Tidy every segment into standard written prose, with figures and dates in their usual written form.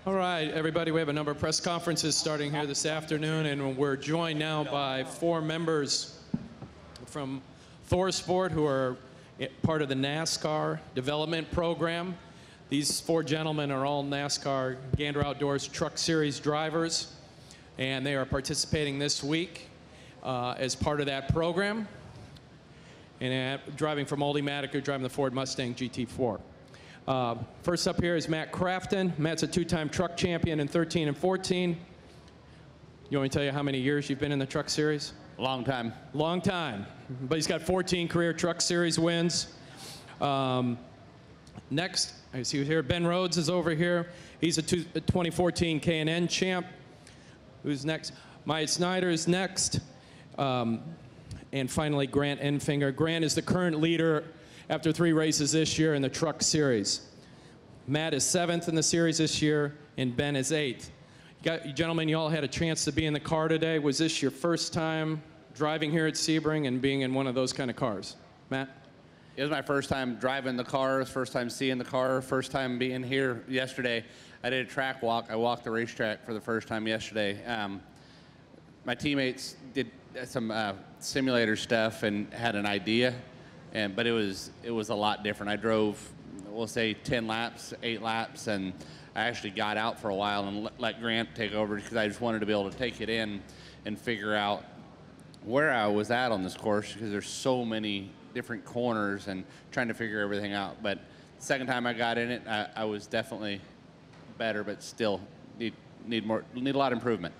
All right, everybody, we have a number of press conferences starting here this afternoon, and we're joined now by 4 members from ThorSport who are part of the NASCAR development program. These 4 gentlemen are all NASCAR Gander Outdoors Truck Series drivers, and they are participating this week as part of that program. And driving for Multimatic, who are driving the Ford Mustang GT4. First up here is Matt Crafton. Matt's a 2-time truck champion in 13 and 14. You want me to tell you how many years you've been in the truck series? Long time. Long time. But he's got 14 career truck series wins. Next, I see here, Ben Rhodes is over here. He's a 2014 K&N champ. Who's next? Myatt Snider is next. And finally, Grant Enfinger. Grant is the current leader after 3 races this year in the truck series. Matt is 7th in the series this year, and Ben is 8th. You gentlemen, you all had a chance to be in the car today. Was this your first time driving here at Sebring and being in one of those kind of cars? Matt? It was my first time driving the car, first time seeing the car, first time being here yesterday. I did a track walk. I walked the racetrack for the first time yesterday. My teammates did some simulator stuff and had an idea, but it was a lot different. I drove, we'll say 10 laps, 8 laps, and I actually got out for a while and let Grant take over because I just wanted to be able to take it in and figure out where I was at on this course because there's so many different corners and trying to figure everything out. But the second time I got in it, I was definitely better, but still need a lot of improvement.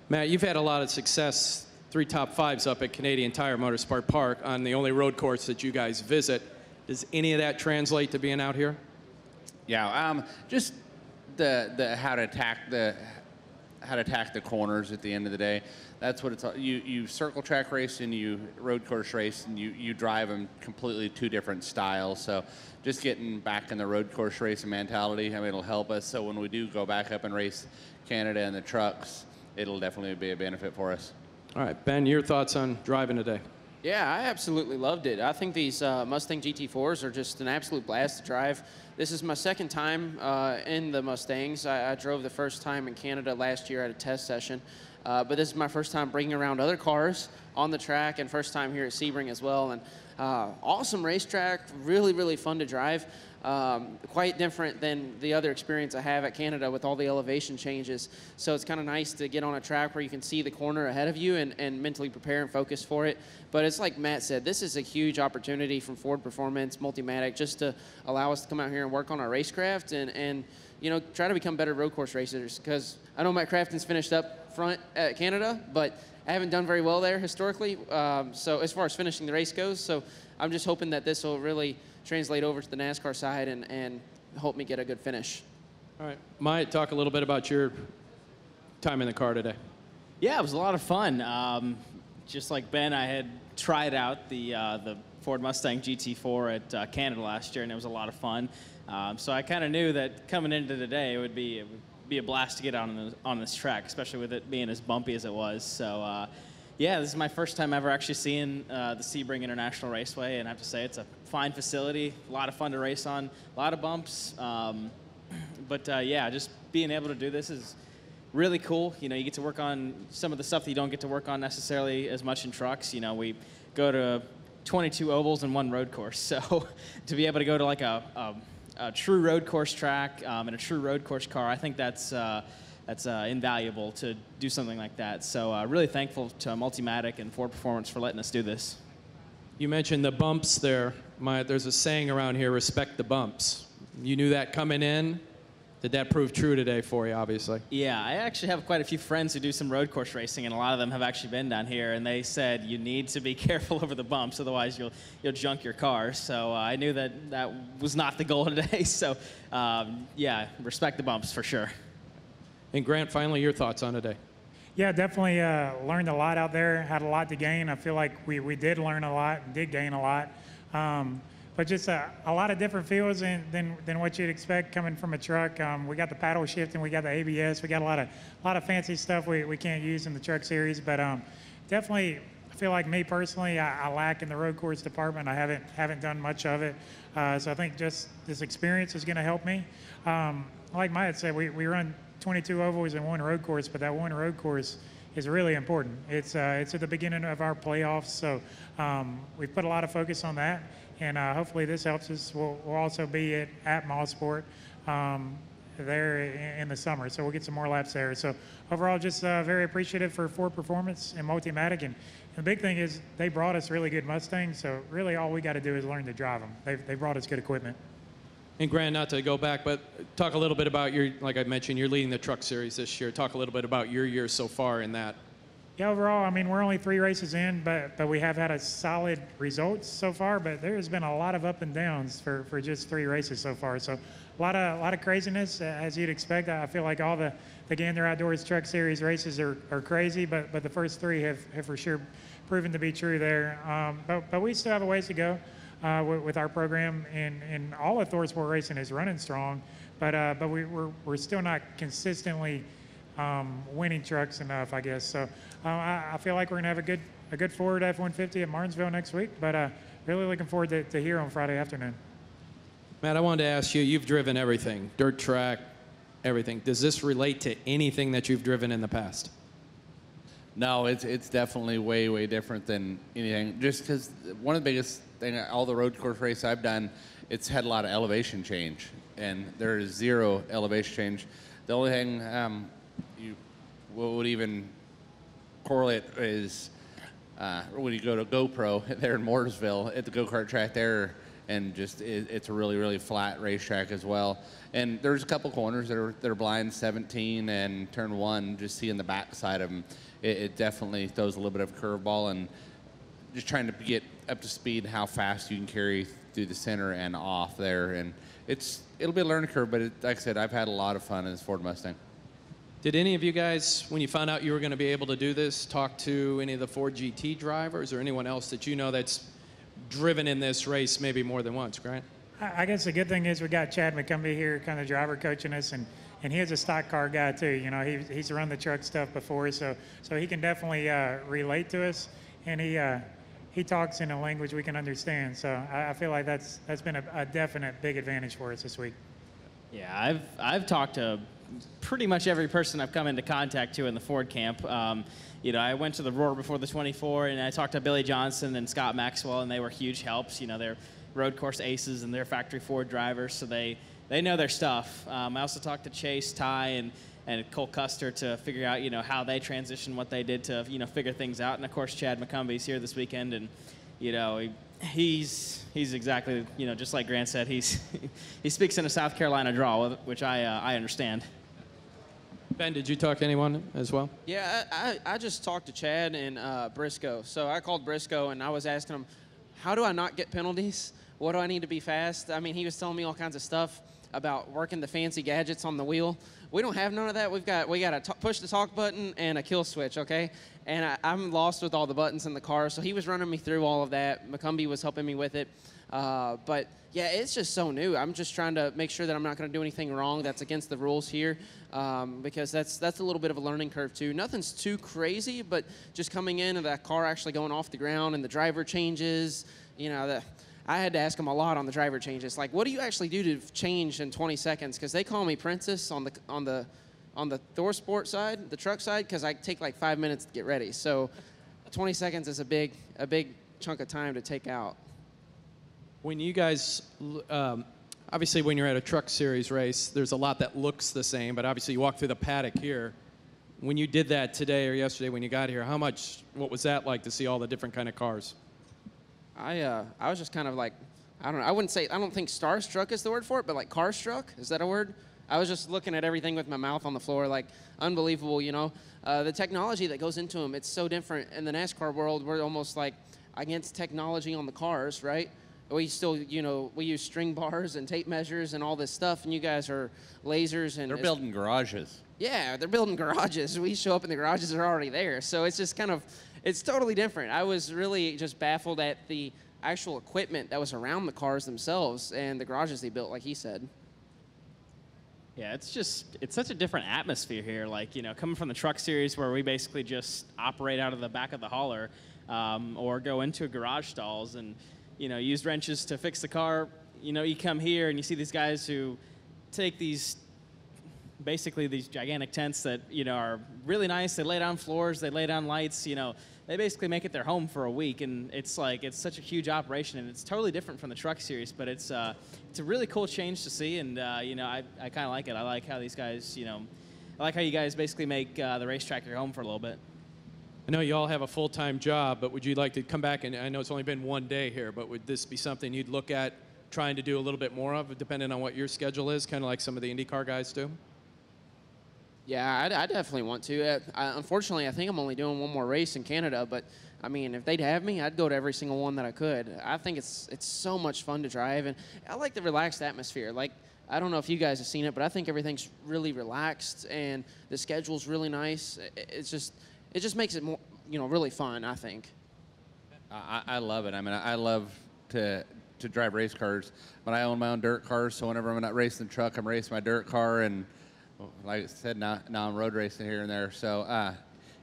Matt, you've had a lot of success, 3 top 5s up at Canadian Tire Motorsport Park on the only road course that you guys visit. Does any of that translate to being out here? Yeah, just the how to attack the corners at the end of the day. That's what it's all. You circle track race and you road course race, and you drive them completely 2 different styles. So just getting back in the road course racing mentality, I mean, it'll help us. So when we do go back up and race Canada in the trucks, it'll definitely be a benefit for us. All right, Ben, your thoughts on driving today? Yeah, I absolutely loved it. I think these Mustang GT4s are just an absolute blast to drive. This is my 2nd time in the Mustangs. I drove the first time in Canada last year at a test session. But this is my first time bringing around other cars on the track and first time here at Sebring as well. And awesome racetrack, really, really fun to drive. Quite different than the other experience I have at Canada with all the elevation changes. So it's kind of nice to get on a track where you can see the corner ahead of you and mentally prepare and focus for it. But it's like Matt said, this is a huge opportunity from Ford Performance, Multimatic, just to allow us to come out here and work on our racecraft and you know, try to become better road course racers. Because I know Matt Crafton's finished up front at Canada, but I haven't done very well there historically. So as far as finishing the race goes, so I'm just hoping that this will really translate over to the NASCAR side and help me get a good finish. All right, Myatt, talk a little bit about your time in the car today. Yeah, it was a lot of fun. Just like Ben, I had tried out the Ford Mustang GT4 at Canada last year, and it was a lot of fun. So I kind of knew that coming into today, it would be a blast to get on this track, especially with it being as bumpy as it was. So yeah, this is my first time ever actually seeing the Sebring International Raceway, and I have to say it's a fine facility, a lot of fun to race on, a lot of bumps. But yeah, just being able to do this is really cool. You know, you get to work on some of the stuff that you don't get to work on necessarily as much in trucks. You know, we go to 22 ovals and 1 road course, so to be able to go to like a true road course track and a true road course car, I think that's invaluable to do something like that. So really thankful to Multimatic and Ford Performance for letting us do this. You mentioned the bumps there. There's a saying around here, respect the bumps. You knew that coming in. Did that prove true today for you, obviously? Yeah, I actually have quite a few friends who do some road course racing, and a lot of them have actually been down here, and they said you need to be careful over the bumps, otherwise you'll junk your car. So I knew that was not the goal today. So yeah, respect the bumps for sure. And Grant, finally, your thoughts on today? Yeah, definitely learned a lot out there, had a lot to gain. I feel like we did learn a lot and did gain a lot. But just a lot of different feels than what you'd expect coming from a truck. We got the paddle shift and we got the ABS. We got a lot of fancy stuff we can't use in the truck series. But definitely I feel like me personally, I lack in the road course department. I haven't done much of it. So I think just this experience is going to help me. Like Myatt said, we run 22 ovals and one road course, but that one road course is really important. It's at the beginning of our playoffs, so we've put a lot of focus on that, and hopefully this helps us. We'll also be at Mosport there in the summer, so we'll get some more laps there. So overall, just very appreciative for Ford Performance and Multimatic, and the big thing is they brought us really good Mustangs, so really all we got to do is learn to drive them. They brought us good equipment. And Grant, not to go back, but talk a little bit about like I mentioned, you're leading the truck series this year. Talk a little bit about your year so far in that. Yeah, overall, I mean, we're only 3 races in, but we have had a solid results so far, but there has been a lot of up and downs for just 3 races so far. So a lot of craziness, as you'd expect. I feel like all the Gander Outdoors Truck Series races are crazy, but the first 3 have for sure proven to be true there. But we still have a ways to go. With our program, and all of ThorSport Racing is running strong, but we're still not consistently winning trucks enough, I guess. So I feel like we're gonna have a good Ford F-150 at Martinsville next week, but really looking forward to here on Friday afternoon. Matt, I wanted to ask you, you've driven everything, dirt track, everything. Does this relate to anything that you've driven in the past? No, it's definitely way different than anything. Just because one of the biggest thing, all the road course races I've done, it's had a lot of elevation change, and there is 0 elevation change. The only thing what would even correlate is when you go to GoPro there in Mooresville at the go-kart track there, and just it's a really flat racetrack as well. And there's a couple corners that are blind, 17 and turn 1, just seeing the back side of them. It definitely throws a little bit of a curveball, and just trying to get up to speed how fast you can carry through the center and off there. And it'll be a learning curve, but like I said, I've had a lot of fun in this Ford Mustang. Did any of you guys, when you found out you were going to be able to do this, talk to any of the Ford GT drivers or anyone else that you know that's driven in this race maybe more than once, Grant? I guess the good thing is we got Chad McCumbee here, kind of driver coaching us, and he is a stock car guy too. You know, he's run the truck stuff before, so he can definitely relate to us, and he talks in a language we can understand. So I feel like that's been a definite big advantage for us this week. Yeah, I've talked to pretty much every person I've come into contact to in the Ford camp. You know, I went to the Roar before the 24, and I talked to Billy Johnson and Scott Maxwell, and they were huge helps. You know, they're road course aces and they're factory Ford drivers, so they know their stuff. I also talked to Chase, Ty, and Cole Custer to figure out, you know, how they transitioned, what they did to, you know, figure things out. And of course, Chad McCumbie's here this weekend, and you know, he's exactly, you know, just like Grant said, he speaks in a South Carolina drawl, which I understand. Ben, did you talk to anyone as well? Yeah, I just talked to Chad and Briscoe. So I called Briscoe, and I was asking him, how do I not get penalties? What do I need to be fast? I mean, he was telling me all kinds of stuff about working the fancy gadgets on the wheel. We don't have none of that. We got a push the talk button and a kill switch, okay? And I'm lost with all the buttons in the car. So he was running me through all of that. McCumbee was helping me with it. But yeah, it's just so new. I'm just trying to make sure that I'm not going to do anything wrong that's against the rules here, because that's a little bit of a learning curve too. Nothing's too crazy, but just coming in and that car actually going off the ground and the driver changes, you know, I had to ask him a lot on the driver changes. Like, what do you actually do to change in 20 seconds? Because they call me Princess on the ThorSport side, the truck side, because I take like 5 minutes to get ready. So 20 seconds is a big chunk of time to take out. When you guys, obviously when you're at a truck series race, there's a lot that looks the same, but obviously you walk through the paddock here. When you did that today or yesterday when you got here, what was that like to see all the different kind of cars? I was just kind of like, I don't know, I don't think starstruck is the word for it, but like car struck, is that a word? I was just looking at everything with my mouth on the floor, like unbelievable, you know. The technology that goes into them, it's so different. In the NASCAR world, we're almost like against technology on the cars, right? We still, you know, we use string bars and tape measures and all this stuff, and you guys are lasers. And they're building garages. Yeah, they're building garages. We show up and the garages are already there. So it's just kind of, it's totally different. I was really just baffled at the actual equipment that was around the cars themselves and the garages they built, like he said. Yeah, it's such a different atmosphere here. Like, you know, coming from the truck series where we basically just operate out of the back of the hauler, or go into garage stalls and, use wrenches to fix the car. You come here and you see these guys who take basically these gigantic tents that, are really nice. They lay down floors, they lay down lights, they basically make it their home for a week. And it's such a huge operation, and it's totally different from the truck series, but it's a really cool change to see. And, I kind of like it. I like how these guys, I like how you guys basically make the racetrack your home for a little bit. I know you all have a full-time job, but would you like to come back, and I know it's only been one day here, but would this be something you'd look at trying to do a little bit more of, depending on what your schedule is, kind of like some of the IndyCar guys do? Yeah, I definitely want to. Unfortunately, I think I'm only doing one more race in Canada, but I mean, if they'd have me, I'd go to every single one that I could. I think it's so much fun to drive, and I like the relaxed atmosphere. Like, I don't know if you guys have seen it, but I think everything's really relaxed, and the schedule's really nice. It just makes it more, really fun, I think. I love it. I mean, I love to drive race cars, but I own my own dirt cars, so whenever I'm not racing the truck, I'm racing my dirt car, and like I said, now I'm road racing here and there. So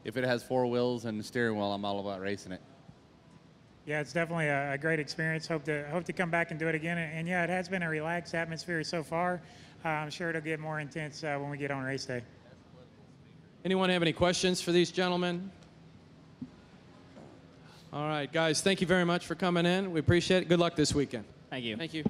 if it has 4 wheels and a steering wheel, I'm all about racing it. Yeah, it's definitely a great experience. Hope to come back and do it again. And yeah, it has been a relaxed atmosphere so far. I'm sure it'll get more intense when we get on race day. Anyone have any questions for these gentlemen? All right, guys, thank you very much for coming in. We appreciate it. Good luck this weekend. Thank you. Thank you.